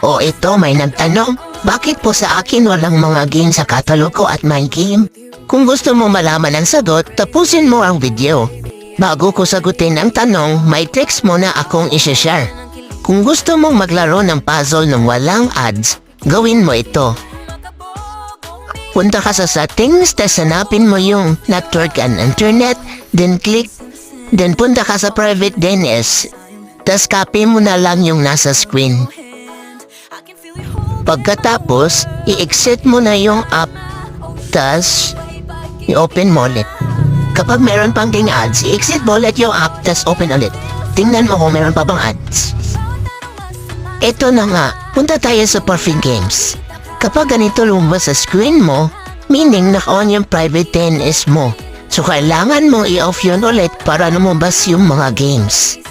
O ito, may nagtanong, bakit po sa akin walang mga game sa catalog ko at my game? Kung gusto mo malaman ang sagot, tapusin mo ang video. Bago ko sagutin ang tanong, may tricks muna akong isishare. Kung gusto mong maglaro ng puzzle ng walang ads, gawin mo ito. Punta ka sa settings, tas hanapin mo yung network and internet, then punta ka sa private DNS, tas copy mo na lang yung nasa screen. Pagkatapos, i-exit mo na yung app, tas i-open mo ulit. Kapag meron pang ding ads, i-exit mo ulit yung app, tas open ulit. Tingnan mo kung meron pa bang ads. Ito na nga, punta tayo sa Perfect Games. Kapag ganito lumabas sa screen mo, meaning naka-on yung private DNS mo. So kailangan mo i-off yun ulit para lumabas yung mga games.